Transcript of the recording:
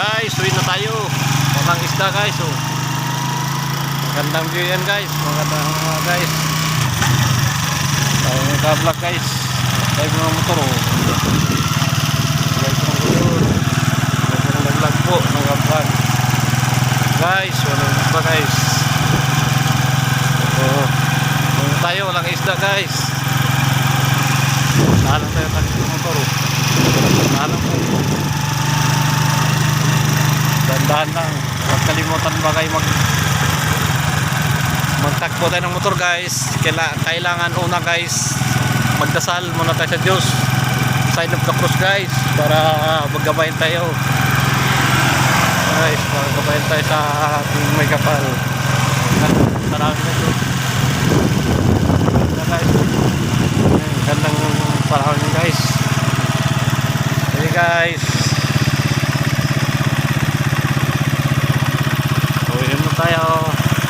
Guys, uwi na tayo. Walang isda guys. Oh. Magandang view yan guys. Magandang guys. Tayo nag-vlog guys. Tayo mga motor. Oh. Guys, nag-vlog po. Nag-vlog. Guys, walang isda guys. Oh. Tayo, walang isda guys. Saan tayo tayo sa motor. Oh. Saan po. Dandahan lang, huwag kalimutan ba kayo magtakbo tayo ng motor guys. Kailangan una guys magdasal muna tayo sa Diyos, sign of the cross guys, para maggabayan tayo guys, para maggabayan tayo sa ating may kapal. Maraming na ito guys, gandang parahon guys. Hey guys, tayo.